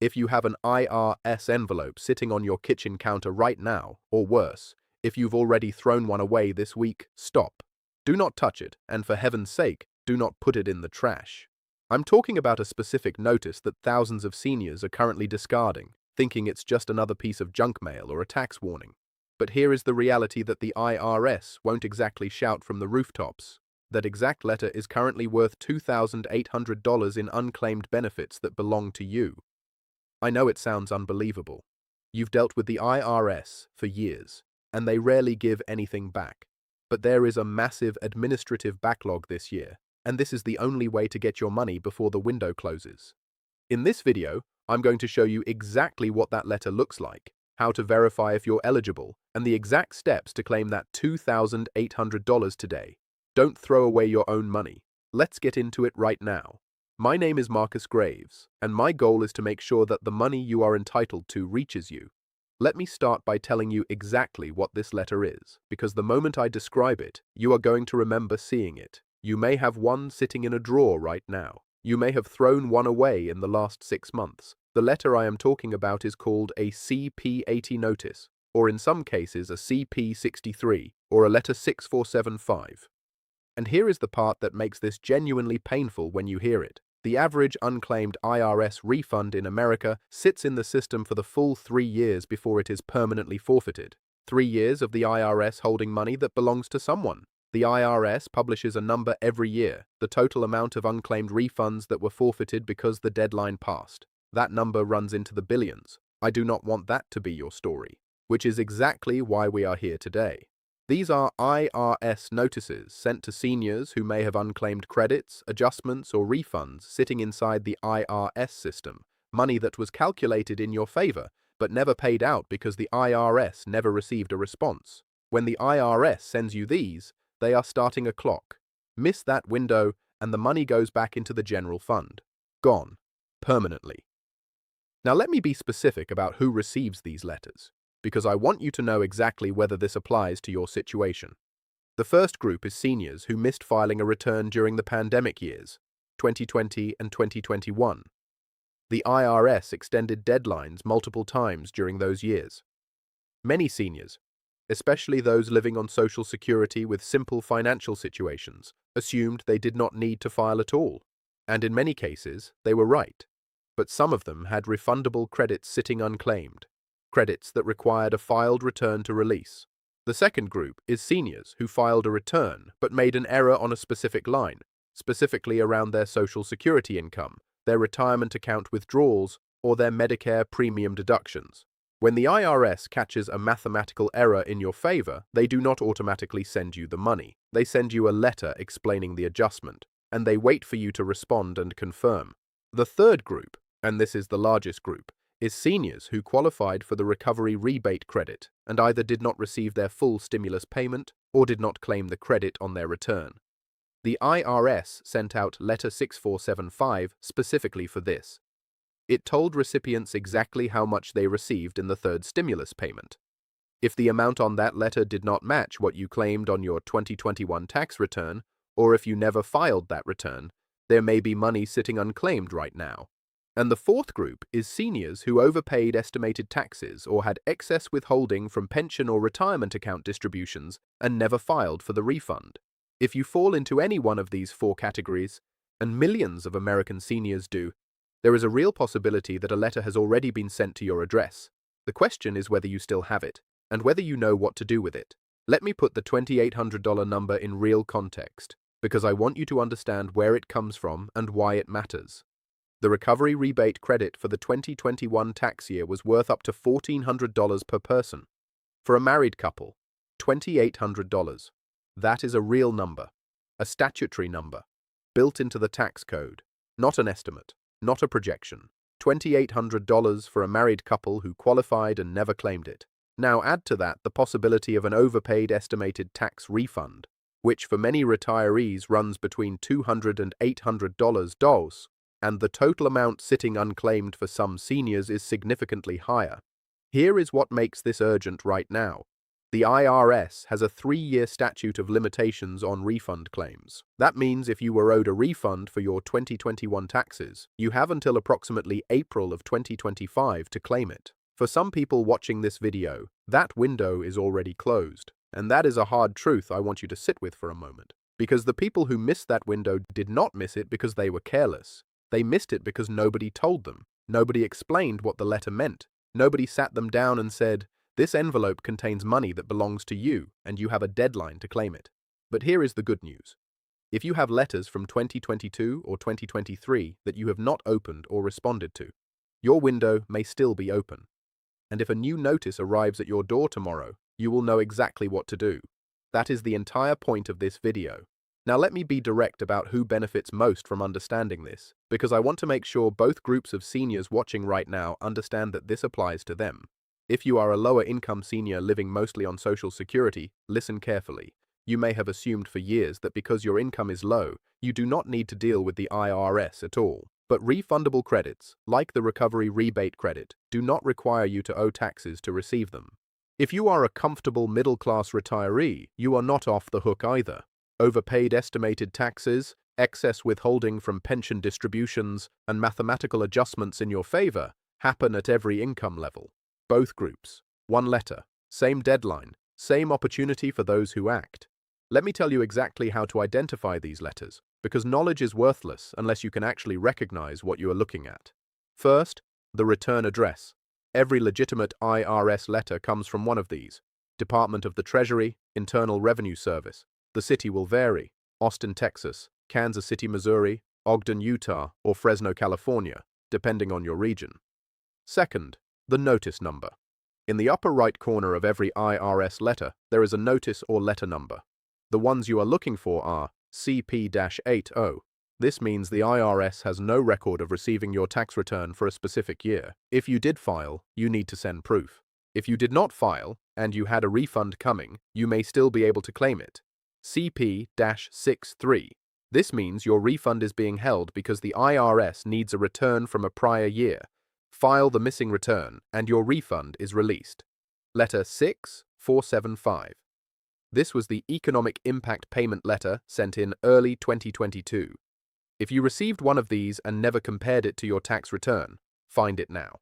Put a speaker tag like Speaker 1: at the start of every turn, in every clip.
Speaker 1: If you have an IRS envelope sitting on your kitchen counter right now, or worse, if you've already thrown one away this week, stop. Do not touch it, and for heaven's sake, do not put it in the trash. I'm talking about a specific notice that thousands of seniors are currently discarding, thinking it's just another piece of junk mail or a tax warning. But here is the reality that the IRS won't exactly shout from the rooftops. That exact letter is currently worth $2,800 in unclaimed benefits that belong to you. I know it sounds unbelievable. You've dealt with the IRS for years, and they rarely give anything back. But there is a massive administrative backlog this year, and this is the only way to get your money before the window closes. In this video, I'm going to show you exactly what that letter looks like, how to verify if you're eligible, and the exact steps to claim that $2,800 today. Don't throw away your own money. Let's get into it right now. My name is Marcus Graves, and my goal is to make sure that the money you are entitled to reaches you. Let me start by telling you exactly what this letter is, because the moment I describe it, you are going to remember seeing it. You may have one sitting in a drawer right now. You may have thrown one away in the last 6 months. The letter I am talking about is called a CP80 notice, or in some cases a CP63, or a letter 6475. And here is the part that makes this genuinely painful when you hear it. The average unclaimed IRS refund in America sits in the system for the full 3 years before it is permanently forfeited. 3 years of the IRS holding money that belongs to someone. The IRS publishes a number every year, the total amount of unclaimed refunds that were forfeited because the deadline passed. That number runs into the billions. I do not want that to be your story, which is exactly why we are here today. These are IRS notices sent to seniors who may have unclaimed credits, adjustments, or refunds sitting inside the IRS system, money that was calculated in your favor but never paid out because the IRS never received a response. When the IRS sends you these, they are starting a clock. Miss that window, and the money goes back into the general fund. Gone. Permanently. Now let me be specific about who receives these letters, because I want you to know exactly whether this applies to your situation. The first group is seniors who missed filing a return during the pandemic years, 2020 and 2021. The IRS extended deadlines multiple times during those years. Many seniors, especially those living on Social Security with simple financial situations, assumed they did not need to file at all. And in many cases, they were right. But some of them had refundable credits sitting unclaimed. Credits that required a filed return to release. The second group is seniors who filed a return but made an error on a specific line, specifically around their Social Security income, their retirement account withdrawals, or their Medicare premium deductions. When the IRS catches a mathematical error in your favor, they do not automatically send you the money. They send you a letter explaining the adjustment, and they wait for you to respond and confirm. The third group, and this is the largest group, is seniors who qualified for the recovery rebate credit and either did not receive their full stimulus payment or did not claim the credit on their return. The IRS sent out Letter 6475 specifically for this. It told recipients exactly how much they received in the third stimulus payment. If the amount on that letter did not match what you claimed on your 2021 tax return, or if you never filed that return, there may be money sitting unclaimed right now. And the fourth group is seniors who overpaid estimated taxes or had excess withholding from pension or retirement account distributions and never filed for the refund. If you fall into any one of these 4 categories, and millions of American seniors do, there is a real possibility that a letter has already been sent to your address. The question is whether you still have it, and whether you know what to do with it. Let me put the $2,800 number in real context, because I want you to understand where it comes from and why it matters. The recovery rebate credit for the 2021 tax year was worth up to $1,400 per person. For a married couple, $2,800. That is a real number, a statutory number, built into the tax code, not an estimate, not a projection. $2,800 for a married couple who qualified and never claimed it. Now add to that the possibility of an overpaid estimated tax refund, which for many retirees runs between $200 and $800, and the total amount sitting unclaimed for some seniors is significantly higher. Here is what makes this urgent right now. The IRS has a 3-year statute of limitations on refund claims. That means if you were owed a refund for your 2021 taxes, you have until approximately April of 2025 to claim it. For some people watching this video, that window is already closed. And that is a hard truth I want you to sit with for a moment. Because the people who missed that window did not miss it because they were careless. They missed it because nobody told them. Nobody explained what the letter meant. Nobody sat them down and said, "This envelope contains money that belongs to you, and you have a deadline to claim it." But here is the good news. If you have letters from 2022 or 2023 that you have not opened or responded to, your window may still be open. And if a new notice arrives at your door tomorrow, you will know exactly what to do. That is the entire point of this video. Now let me be direct about who benefits most from understanding this, because I want to make sure both groups of seniors watching right now understand that this applies to them. If you are a lower income senior living mostly on Social Security, listen carefully. You may have assumed for years that because your income is low, you do not need to deal with the IRS at all. But refundable credits, like the recovery rebate credit, do not require you to owe taxes to receive them. If you are a comfortable middle-class retiree, you are not off the hook either. Overpaid estimated taxes, excess withholding from pension distributions, and mathematical adjustments in your favor happen at every income level. Both groups, one letter, same deadline, same opportunity for those who act. Let me tell you exactly how to identify these letters, because knowledge is worthless unless you can actually recognize what you are looking at. First, the return address. Every legitimate IRS letter comes from one of these: Department of the Treasury, Internal Revenue Service. The city will vary: Austin, Texas, Kansas City, Missouri, Ogden, Utah, or Fresno, California, depending on your region. Second, the notice number. In the upper right corner of every IRS letter, there is a notice or letter number. The ones you are looking for are CP-80. This means the IRS has no record of receiving your tax return for a specific year. If you did file, you need to send proof. If you did not file, and you had a refund coming, you may still be able to claim it. CP-63. This means your refund is being held because the IRS needs a return from a prior year. File the missing return, and your refund is released. Letter 6475. This was the Economic Impact Payment Letter sent in early 2022. If you received one of these and never compared it to your tax return, find it now.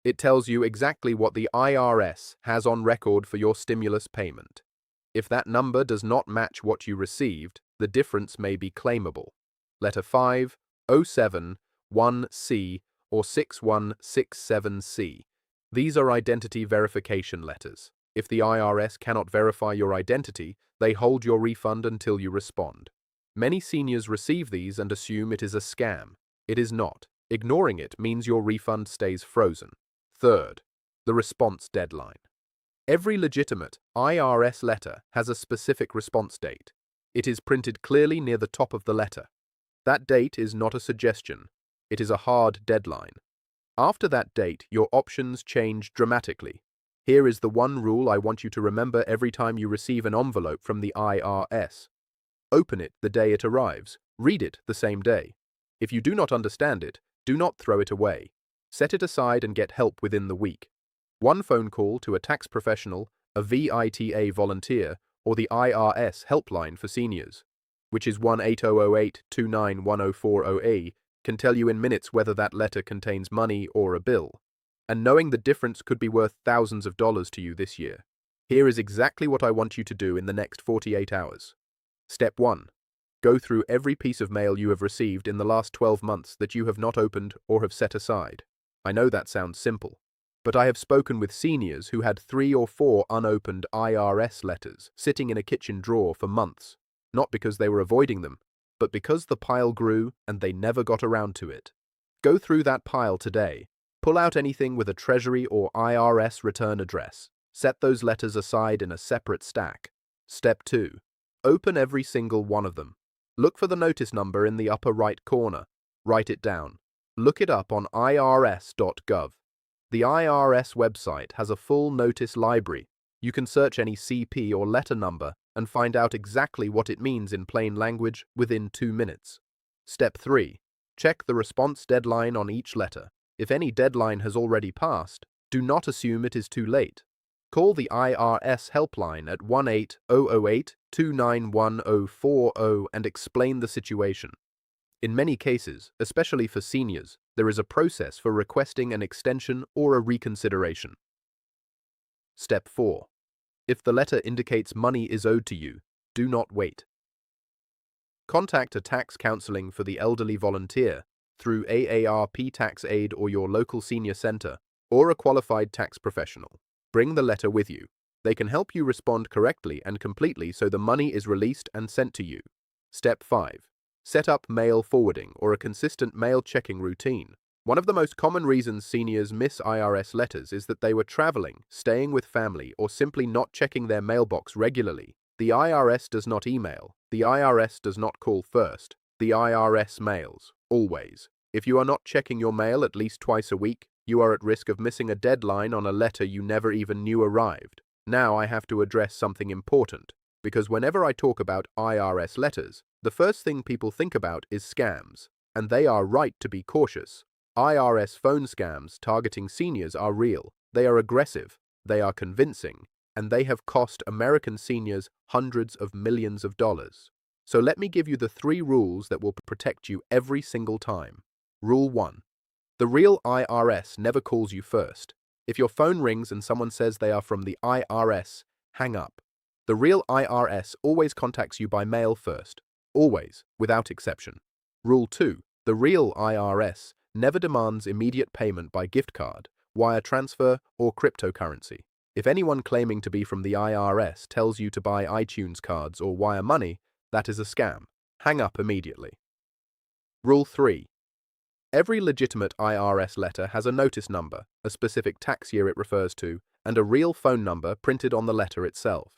Speaker 1: It tells you exactly what the IRS has on record for your stimulus payment. If that number does not match what you received, the difference may be claimable. Letter 5071C or 6167C. These are identity verification letters. If the IRS cannot verify your identity, they hold your refund until you respond. Many seniors receive these and assume it is a scam. It is not. Ignoring it means your refund stays frozen. Third, the response deadline. Every legitimate IRS letter has a specific response date. It is printed clearly near the top of the letter. That date is not a suggestion. It is a hard deadline. After that date, your options change dramatically. Here is the one rule I want you to remember every time you receive an envelope from the IRS. Open it the day it arrives. Read it the same day. If you do not understand it, do not throw it away. Set it aside and get help within the week. One phone call to a tax professional, a VITA volunteer, or the IRS helpline for seniors, which is 1-8008-29-1040A, can tell you in minutes whether that letter contains money or a bill. And knowing the difference could be worth thousands of dollars to you this year. Here is exactly what I want you to do in the next 48 hours. Step 1. Go through every piece of mail you have received in the last 12 months that you have not opened or have set aside. I know that sounds simple, but I have spoken with seniors who had 3 or 4 unopened IRS letters sitting in a kitchen drawer for months, not because they were avoiding them, but because the pile grew and they never got around to it. Go through that pile today. Pull out anything with a Treasury or IRS return address. Set those letters aside in a separate stack. Step 2. Open every single one of them. Look for the notice number in the upper right corner. Write it down. Look it up on irs.gov. The IRS website has a full notice library. You can search any CP or letter number and find out exactly what it means in plain language within 2 minutes. Step 3. Check the response deadline on each letter. If any deadline has already passed, do not assume it is too late. Call the IRS helpline at 1-800-829-1040 and explain the situation. In many cases, especially for seniors, there is a process for requesting an extension or a reconsideration. Step 4. If the letter indicates money is owed to you, do not wait. Contact a tax counseling for the elderly volunteer through AARP Tax Aid or your local senior center, or a qualified tax professional. Bring the letter with you. They can help you respond correctly and completely so the money is released and sent to you. Step 5. Set up mail forwarding or a consistent mail checking routine. One of the most common reasons seniors miss IRS letters is that they were traveling, staying with family, or simply not checking their mailbox regularly. The IRS does not email. The IRS does not call first. The IRS mails, always. If you are not checking your mail at least twice a week, you are at risk of missing a deadline on a letter you never even knew arrived. Now I have to address something important, because whenever I talk about IRS letters, the first thing people think about is scams, and they are right to be cautious. IRS phone scams targeting seniors are real. They are aggressive, they are convincing, and they have cost American seniors hundreds of millions of dollars. So let me give you the 3 rules that will protect you every single time. Rule 1. The real IRS never calls you first. If your phone rings and someone says they are from the IRS, hang up. The real IRS always contacts you by mail first. Always, without exception. Rule 2. The real IRS never demands immediate payment by gift card, wire transfer, or cryptocurrency. If anyone claiming to be from the IRS tells you to buy iTunes cards or wire money, that is a scam. Hang up immediately. Rule 3. Every legitimate IRS letter has a notice number, a specific tax year it refers to, and a real phone number printed on the letter itself.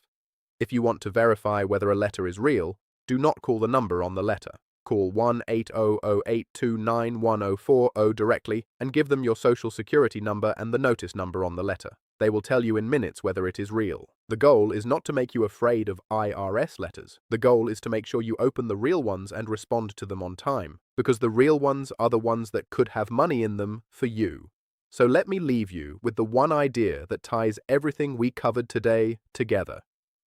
Speaker 1: If you want to verify whether a letter is real, do not call the number on the letter. Call 1-800-829-1040 directly and give them your social security number and the notice number on the letter. They will tell you in minutes whether it is real. The goal is not to make you afraid of IRS letters. The goal is to make sure you open the real ones and respond to them on time, because the real ones are the ones that could have money in them for you. So let me leave you with the one idea that ties everything we covered today together.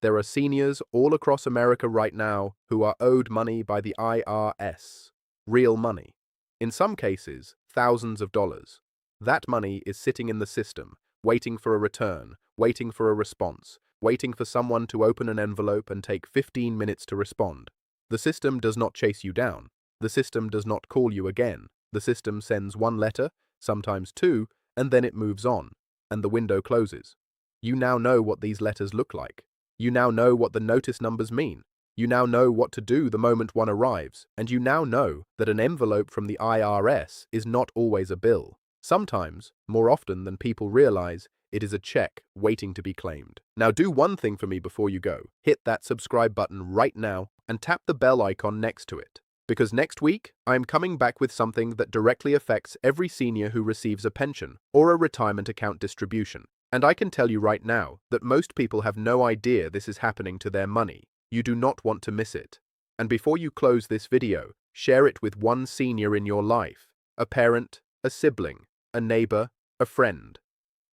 Speaker 1: There are seniors all across America right now who are owed money by the IRS. Real money. In some cases, thousands of dollars. That money is sitting in the system, waiting for a return, waiting for a response, waiting for someone to open an envelope and take 15 minutes to respond. The system does not chase you down. The system does not call you again. The system sends 1 letter, sometimes 2, and then it moves on, and the window closes. You now know what these letters look like. You now know what the notice numbers mean. You now know what to do the moment one arrives, and you now know that an envelope from the IRS is not always a bill. Sometimes, more often than people realize, it is a check waiting to be claimed. Now do one thing for me before you go. Hit that subscribe button right now and tap the bell icon next to it. Because next week, I am coming back with something that directly affects every senior who receives a pension or a retirement account distribution. And I can tell you right now that most people have no idea this is happening to their money. You do not want to miss it. And before you close this video, share it with one senior in your life, a parent, a sibling, a neighbor, a friend.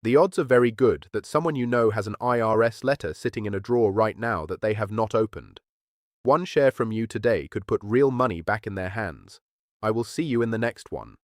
Speaker 1: The odds are very good that someone you know has an IRS letter sitting in a drawer right now that they have not opened. One share from you today could put real money back in their hands. I will see you in the next one.